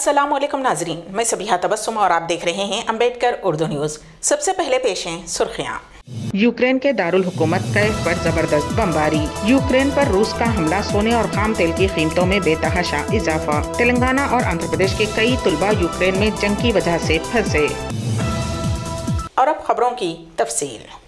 अस्सलामुअलैकुम नाजरीन, मैं सबिहा तबस्सुम और आप देख रहे हैं अम्बेडकर उर्दू न्यूज़। सबसे पहले पेश हैं सुर्खियाँ। यूक्रेन के दारुल हुकूमत कैफ पर जबरदस्त बमबारी। यूक्रेन पर रूस का हमला, सोने और खाम तेल की कीमतों में बेतहाशा इजाफा। तेलंगाना और आंध्र प्रदेश के कई तुलबा यूक्रेन में जंग की वजह से फंसे। और अब खबरों की तफसील।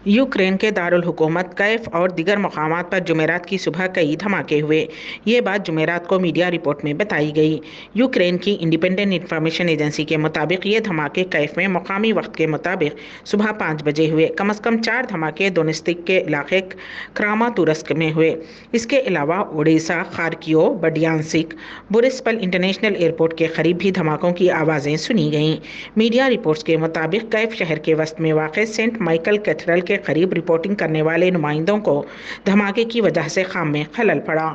यूक्रेन के दारुल हुकूमत कैफ और दिगर मकामात पर जुमेरात की सुबह कई धमाके हुए। ये बात जुमेरात को मीडिया रिपोर्ट में बताई गई। यूक्रेन की इंडिपेंडेंट इंफॉर्मेशन एजेंसी के मुताबिक ये धमाके कैफ में मकामी वक्त के मुताबिक सुबह 5 बजे हुए। कम अज़ कम 4 धमाके दोनेत्स्क के इलाके क्रामातोर्स्क में हुए। इसके अलावा ओडेसा, खार्किव, बडियान्स्क, बोरिस्पल इंटरनेशनल एयरपोर्ट के करीब भी धमाकों की आवाज़ें सुनी गईं। मीडिया रिपोर्ट्स के मुताबिक कैफ शहर के वस्त में वाक़ सेंट माइकल कैथेड्रल के करीब रिपोर्टिंग करने वाले नुमाइंदों को धमाके की वजह से काम में खलल पड़ा।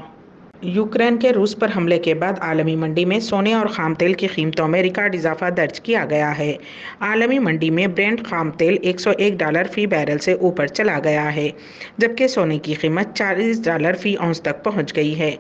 यूक्रेन के रूस पर हमले के बाद आलमी मंडी में सोने और खाम तेल की कीमतों में रिकॉर्ड इजाफा दर्ज किया गया है। आलमी मंडी में ब्रेंट खाम तेल $101 फी बैरल से ऊपर चला गया है, जबकि सोने की कीमत $40 फी औंस तक पहुंच गई है।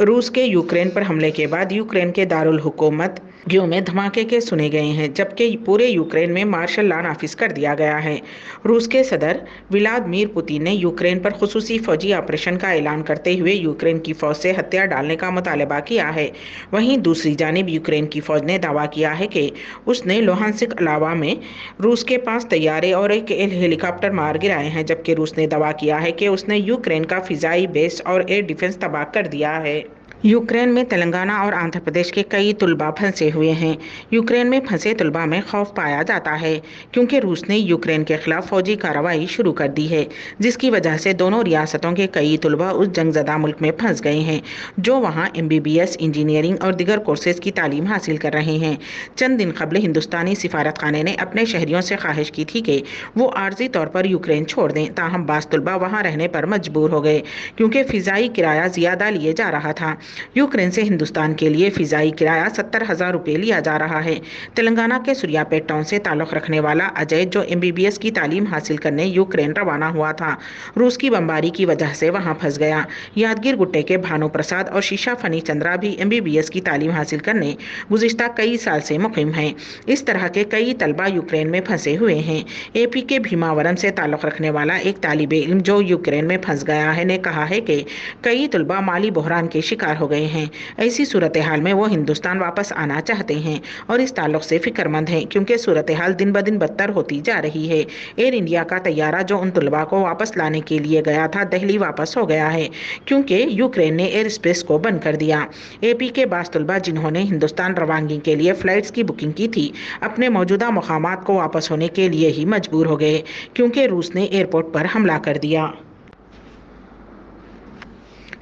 रूस के यूक्रेन पर हमले के बाद यूक्रेन के दारुल हुकूमत में धमाके के सुने गए हैं, जबकि पूरे यूक्रेन में मार्शल लॉ नाफिज कर दिया गया है। रूस के सदर व्लादिमीर पुतिन ने यूक्रेन पर खुसूसी फौजी ऑपरेशन का ऐलान करते हुए यूक्रेन की फौज से हथियार डालने का मुतालबा किया है। वहीं दूसरी जानिब यूक्रेन की फौज ने दावा किया है कि उसने लुहांस्क अलावा में रूस के 5 तैयारे और एक हेलीकॉप्टर मार गिराए हैं, जबकि रूस ने दावा किया है कि उसने यूक्रेन का फिजाई बेस और एयर डिफेंस तबाह कर दिया है। यूक्रेन में तेलंगाना और आंध्र प्रदेश के कई तुलबा फंसे हुए हैं। यूक्रेन में फंसे तुलबा में खौफ पाया जाता है क्योंकि रूस ने यूक्रेन के खिलाफ फौजी कार्रवाई शुरू कर दी है, जिसकी वजह से दोनों रियासतों के कई तुलबा उस जंगजदा मुल्क में फंस गए हैं जो वहां MBBS, इंजीनियरिंग और दिगर कोर्सेज की तालीम हासिल कर रहे हैं। चंद दिन कबल हिंदुस्तानी सिफारत खाने ने अपने शहरियों से ख्वाहिश की थी कि वो आर्जी तौर पर यूक्रेन छोड़ दें, ताहम बास तुलबा वहां रहने पर मजबूर हो गए क्योंकि फिजाई किराया ज्यादा लिए जा रहा था। यूक्रेन से हिंदुस्तान के लिए फिजाई किराया 70,000 रुपये लिया जा रहा है। तेलंगाना के सूर्यापेट टाउन से ताल्लुक़ रखने वाला अजय, जो MBBS की तालीम हासिल करने यूक्रेन रवाना हुआ था, रूस की बमबारी की वजह से वहां फंस गया। यादगीर गुट्टे के भानु प्रसाद और शीशा फनी चंद्रा भी MBBS की तालीम हासिल करने गुज़िश्ता कई साल से मुक़ीम हैं। इस तरह के कई तलबा यूक्रेन में फंसे हुए हैं। AP के भीमावरम से ताल्लुक़ रखने वाला एक तालिबे इल्म जो यूक्रेन में फंस गया है ने कहा है कि कई तलबा माली बहरान के शिकार हो गए हैं। ऐसी सूरत हाल में वो हिंदुस्तान वापस आना चाहते हैं और इस ताल्लुक से फिक्रमंद हैं क्योंकि सूरत हाल दिन ब दिन बदतर होती जा रही है। एयर इंडिया का तैयारा जो उन तुलबा को वापस लाने के लिए गया था, दिल्ली वापस हो गया है क्योंकि यूक्रेन ने एयर स्पेस को बंद कर दिया। AP के बास तुलबा जिन्होंने हिंदुस्तान रवानगी के लिए फ्लाइट्स की बुकिंग की थी, अपने मौजूदा मुकामात को वापस होने के लिए ही मजबूर हो गए क्योंकि रूस ने एयरपोर्ट पर हमला कर दिया।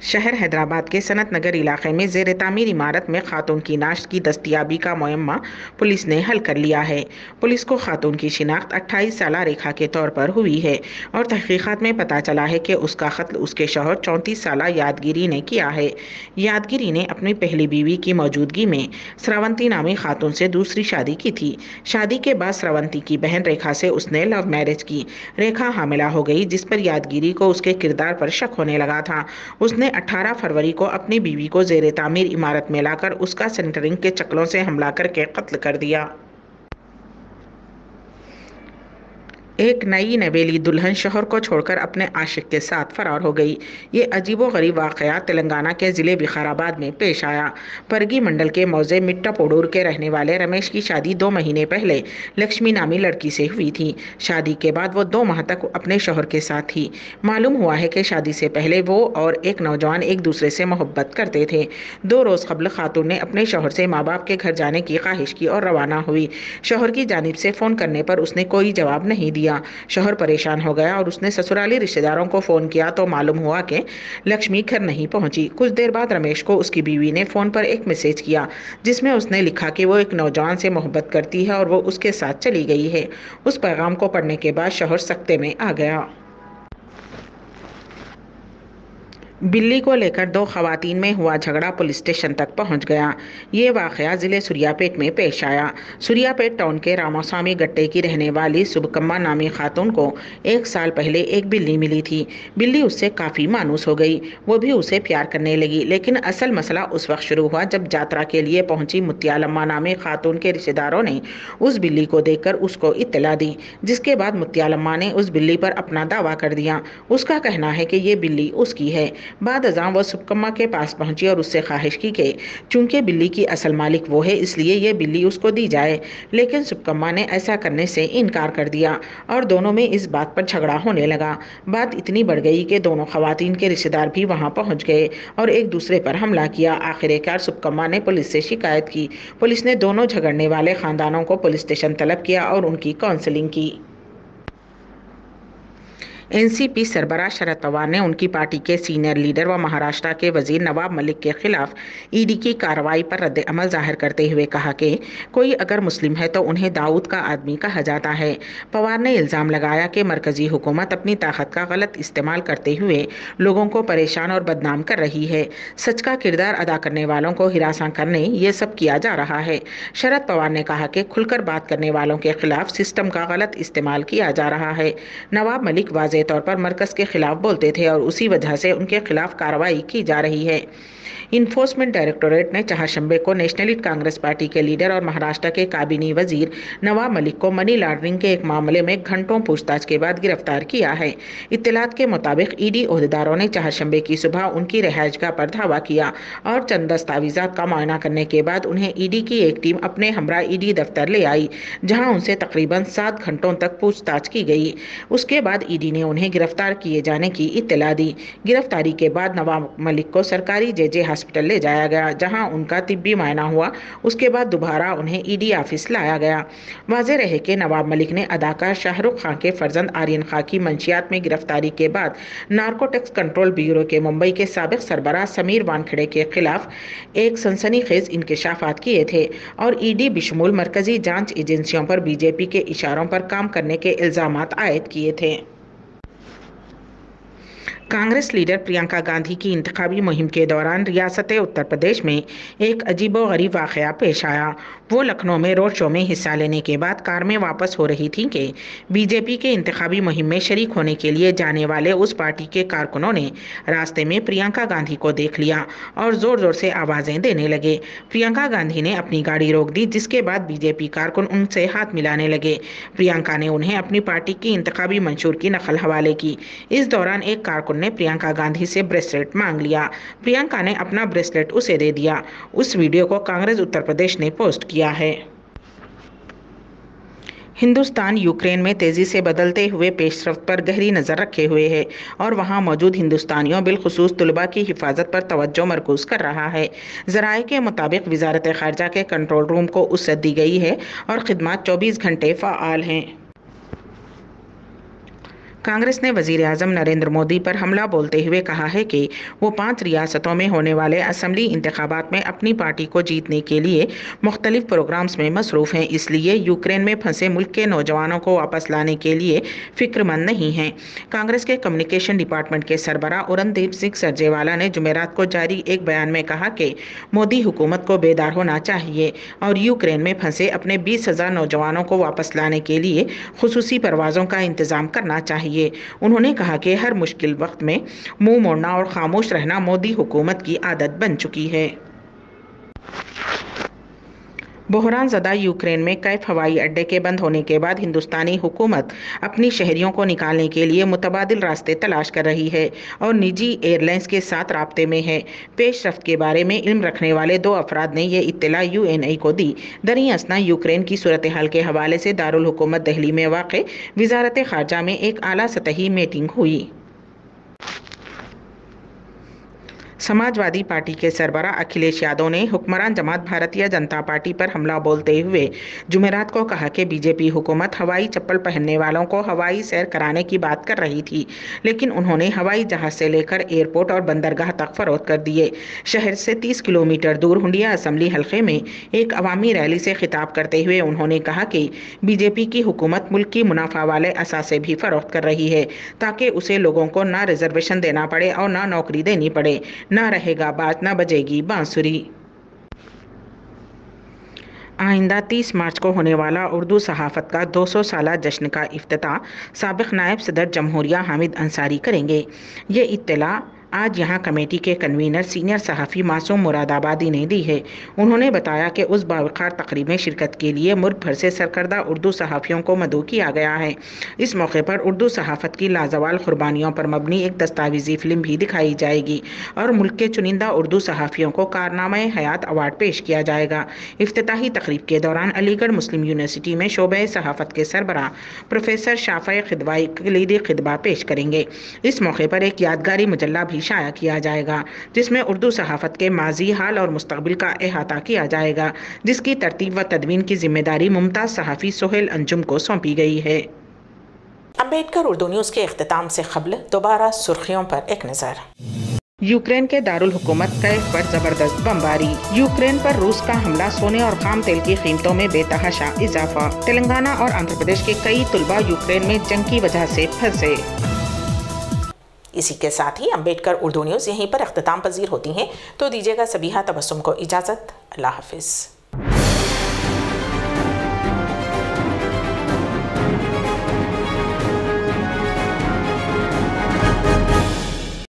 शहर हैदराबाद के सनत नगर इलाके में ज़ेर तामीर इमारत में खातून की नाश की दस्तियाबी का मुअम्मा पुलिस ने हल कर लिया है। पुलिस को खातून की शिनाख्त 28 साला रेखा के तौर पर हुई है और तहकीकात में पता चला है कि उसका कत्ल उसके शौहर 34 साला यादगिरी ने किया है। यादगिरी ने अपनी पहली बीवी की मौजूदगी में श्रावंती नामी खातून से दूसरी शादी की थी। शादी के बाद श्रावंती की बहन रेखा से उसने लव मैरिज की। रेखा हामिला हो गई, जिस पर यादगिरी को उसके किरदार पर शक होने लगा था। उसने 18 फरवरी को अपनी बीवी को ज़ेरे तामीर इमारत में लाकर उसका सेंटरिंग के चक्लों से हमला करके कत्ल कर दिया। एक नई नवेली दुल्हन शोहर को छोड़कर अपने आशिक के साथ फरार हो गई। ये अजीबोगरीब वाक़या तेलंगाना के ज़िले विकाराबाद में पेश आया। परगी मंडल के मौजे मिट्टापोडूर के रहने वाले रमेश की शादी 2 महीने पहले लक्ष्मी नामी लड़की से हुई थी। शादी के बाद वो 2 माह तक अपने शोहर के साथ थी। मालूम हुआ है कि शादी से पहले वो और एक नौजवान एक दूसरे से मोहब्बत करते थे। 2 रोज़ कबल खातून ने अपने शोहर से माँ बाप के घर जाने की ख्वाहिश की और रवाना हुई। शोहर की जानिब से फ़ोन करने पर उसने कोई जवाब नहीं दिया। शोहर परेशान हो गया और उसने ससुराली रिश्तेदारों को फोन किया तो मालूम हुआ कि लक्ष्मी घर नहीं पहुंची। कुछ देर बाद रमेश को उसकी बीवी ने फोन पर एक मैसेज किया जिसमें उसने लिखा कि वो एक नौजवान से मोहब्बत करती है और वो उसके साथ चली गई है। उस पैगाम को पढ़ने के बाद शोहर सख्ते में आ गया। बिल्ली को लेकर दो खवातीन में हुआ झगड़ा पुलिस स्टेशन तक पहुंच गया। ये वाकया जिले सूर्यापेट में पेश आया। सूर्यापेट टाउन के रामास्वामी गट्टे की रहने वाली सुबकम्मा नामी खातून को 1 साल पहले एक बिल्ली मिली थी। बिल्ली उससे काफ़ी मानूस हो गई, वो भी उसे प्यार करने लगी। लेकिन असल मसला उस वक्त शुरू हुआ जब यात्रा के लिए पहुंची मुत्यालम्मा नामी खातून के रिश्तेदारों ने उस बिल्ली को देखकर उसको इत्तला दी, जिसके बाद मुत्यालम्मा ने उस बिल्ली पर अपना दावा कर दिया। उसका कहना है कि ये बिल्ली उसकी है। बाद अज़ां वो सुबकम्मा के पास पहुंची और उससे ख्वाहिश की कि चूंकि बिल्ली की असल मालिक वो है, इसलिए ये बिल्ली उसको दी जाए। लेकिन सुबकम्मा ने ऐसा करने से इनकार कर दिया और दोनों में इस बात पर झगड़ा होने लगा। बात इतनी बढ़ गई कि दोनों खवातीन के रिश्तेदार भी वहां पहुंच गए और एक दूसरे पर हमला किया। आखिरकार सुबकम्मा ने पुलिस से शिकायत की। पुलिस ने दोनों झगड़ने वाले खानदानों को पुलिस स्टेशन तलब किया और उनकी काउंसलिंग की। एनसीपी सरबराह शरद पवार ने उनकी पार्टी के सीनियर लीडर व महाराष्ट्र के वजीर नवाब मलिक के खिलाफ ईडी की कार्रवाई पर रद्द अमल जाहिर करते हुए कहा कि कोई अगर मुस्लिम है तो उन्हें दाऊद का आदमी कहा जाता है। पवार ने इल्ज़ाम लगाया कि मरकजी हुकूमत अपनी ताकत का गलत इस्तेमाल करते हुए लोगों को परेशान और बदनाम कर रही है। सच का किरदार अदा करने वालों को हिरासा करने ये सब किया जा रहा है। शरद पवार ने कहा कि खुलकर बात करने वालों के खिलाफ सिस्टम का गलत इस्तेमाल किया जा रहा है। नवाब मलिक वाज़ेह तौर पर मरकज के खिलाफ बोलते थे और उसी वजह से उनके खिलाफ कार्रवाई की जा रही है। इन्फोर्समेंट डायरेक्टोरेट ने चहाशंबे को नेशनलिस्ट कांग्रेस पार्टी के लीडर और महाराष्ट्र के काबीनी वजीर नवाब मलिक को मनी लॉन्ड्रिंग के एक मामले में घंटों पूछताछ के बाद गिरफ्तार किया है। इत्तलात के मुताबिक ईडी ओहदेदारों ने चहाशंबे की सुबह उनकी रिहायशगाह पर धावा किया और चंद दस्तावेजात का मुआयना करने के बाद उन्हें ईडी की एक टीम अपने हमरा ईडी दफ्तर ले आई, जहां उनसे तकरीबन 7 घंटों तक पूछताछ की गई। उसके बाद ईडी ने उन्हें गिरफ्तार किए जाने की इत्तला दी। गिरफ्तारी के बाद नवाब मलिक को सरकारी जेजे हॉस्पिटल ले जाया गया, जहां उनका तिब्बी मायना हुआ। उसके बाद दोबारा उन्हें ईडी ऑफिस लाया गया। वाज़ेह रहे कि नवाब मलिक ने अदाकार शाहरुख खान के फर्जंद आर्यन खान की मंशियात में गिरफ्तारी के बाद नार्कोटिक्स कंट्रोल ब्यूरो के मुंबई के साबिक सरबराह समीर वानखेड़े के खिलाफ एक सनसनीखेज इंकशाफात किए थे और ईडी बिशमूल मरकजी जांच एजेंसियों पर बीजेपी के इशारों पर काम करने के इल्जामात आयद किए थे। कांग्रेस लीडर प्रियंका गांधी की इंतखाबी मुहिम के दौरान रियासत उत्तर प्रदेश में एक अजीबोगरीब वाक़या पेश आया। वो लखनऊ में रोड शो में हिस्सा लेने के बाद कार में वापस हो रही थी कि बीजेपी के इंतखाबी मुहिम में शरीक होने के लिए जाने वाले उस पार्टी के कारकुनों ने रास्ते में प्रियंका गांधी को देख लिया और ज़ोर ज़ोर से आवाज़ें देने लगे। प्रियंका गांधी ने अपनी गाड़ी रोक दी, जिसके बाद बीजेपी कारकुन उनसे हाथ मिलाने लगे। प्रियंका ने उन्हें अपनी पार्टी की इंतखाबी मंशूर की नकल हवाले की। इस दौरान एक कारकुन ने प्रियंका गांधी से ब्रेसलेट मांग लिया। प्रियंका ने अपना ब्रेसलेट उसे दे दिया। उस वीडियो को कांग्रेस उत्तर प्रदेश ने पोस्ट किया है। हिंदुस्तान यूक्रेन में तेज़ी से बदलते हुए पेशरफ्त पर गहरी नज़र रखे हुए है और वहां मौजूद हिंदुस्तानियों बिलखुसूस तुलबा की हिफाजत पर तवज्जो मरकूज़ कर रहा है। ज़राए के मुताबिक वज़ारत ख़ारजा के कंट्रोल रूम को वुसअत दी गई है और खिदमात 24 घंटे फ़आल हैं। कांग्रेस ने वज़ीर आज़म नरेंद्र मोदी पर हमला बोलते हुए कहा है कि वो 5 रियासतों में होने वाले असम्बली इंतखाबात में अपनी पार्टी को जीतने के लिए मुख्तलिफ प्रोग्राम्स में मसरूफ़ हैं, इसलिए यूक्रेन में फंसे मुल्क के नौजवानों को वापस लाने के लिए फ़िक्रमंद नहीं हैं। कांग्रेस के कम्युनिकेशन डिपार्टमेंट के सरबराह उरणदीप सिंह सरजेवाला ने जुमेरात को जारी एक बयान में कहा कि मोदी हुकूमत को बेदार होना चाहिए और यूक्रेन में फंसे अपने 20,000 नौजवानों को वापस लाने के लिए खुसूसी परवाज़ों का इंतज़ाम करना चाहिए। उन्होंने कहा कि हर मुश्किल वक्त में मुंह मोड़ना और खामोश रहना मोदी हुकूमत की आदत बन चुकी है। बहरान ज़दा यूक्रेन में कैफ हवाई अड्डे के बंद होने के बाद हिंदुस्तानी हुकूमत अपनी शहरियों को निकालने के लिए मुतबादिल रास्ते तलाश कर रही है और निजी एयरलाइंस के साथ राब्ते में है। पेशरफ्त के बारे में इल्म रखने वाले 2 अफराद ने यह इत्तला UNI को दी। दरी असना यूक्रेन की सूरत हाल के हवाले से दारुल हुकूमत दिल्ली में वाक़ वज़ारत ख़ारजा में एक आला सतही मीटिंग हुई। समाजवादी पार्टी के सरबराह अखिलेश यादव ने हुक्मरान जमात भारतीय जनता पार्टी पर हमला बोलते हुए जुमेरात को कहा कि बीजेपी हुकूमत हवाई चप्पल पहनने वालों को हवाई सैर कराने की बात कर रही थी, लेकिन उन्होंने हवाई जहाज से लेकर एयरपोर्ट और बंदरगाह तक फरोख्त कर दिए। शहर से 30 किलोमीटर दूर हुंडिया असम्बली हल्के में एक अवामी रैली से खिताब करते हुए उन्होंने कहा कि बीजेपी की हुकूमत मुल्क की मुनाफा वाले असासे भी फरोख्त कर रही है, ताकि उसे लोगों को ना रिजर्वेशन देना पड़े और ना नौकरी देनी पड़े। ना रहेगा बाज ना बजेगी बांसुरी। आइंदा 30 मार्च को होने वाला उर्दू सहाफ़त का 200 साला जश्न का इफ्तिताह साबिक़ नायब सदर जमहूरिया हामिद अंसारी करेंगे। ये इत्तला आज यहाँ कमेटी के कन्वीनर सीनियर सहाफ़ी मासूम मुरादाबादी ने दी है। उन्होंने बताया कि उस बावकार तकरीब में शिरकत के लिए मुल्क भर से सरकर्दा उर्दू सहाफ़ियों को मदऊ किया गया है। इस मौके पर उर्दू सहाफ़त की लाजवाल कुर्बानियों पर मबनी एक दस्तावेज़ी फ़िल्म भी दिखाई जाएगी और मुल्क के चुनिंदा उर्दू सहाफ़ियों को कारनामे हयात अवार्ड पेश किया जाएगा। इफ्तिताही तकरीब के दौरान अलीगढ़ मुस्लिम यूनिवर्सिटी में शोबे सहाफ़त के सरबराह प्रोफेसर शाफ़े खिदवाई कलीदी खिदबा पेश करेंगे। इस मौके पर एक यादगारी मुजल्ला भी शाया किया जाएगा, जिसमें उर्दू सहाफ़त के माजी, हाल और मुस्तकबिल का अहाता किया जाएगा, जिसकी तरतीब व तदवीन की जिम्मेदारी मुमताज़ सहाफ़ी सोहेल अंजुम को सौंपी गई है। अम्बेडकर उर्दू न्यूज़ के इख्तिताम से क़ब्ल दोबारा सुर्खियों पर एक नज़र। यूक्रेन के दारुल हुकूमत कैफ पर जबरदस्त बमबारी। यूक्रेन पर रूस का हमला, सोने और खाम तेल की कीमतों में बेतहाशा इजाफा। तेलंगाना और आंध्र प्रदेश के कई तुलबा यूक्रेन में जंग की वजह से फंसे। इसी के साथ ही अम्बेडकर उर्दू न्यूज़ यहीं पर इख्तिताम पजीर होती हैं, तो दीजिएगा सबीहा तबस्सुम को इजाज़त। अल्लाह हाफिज़।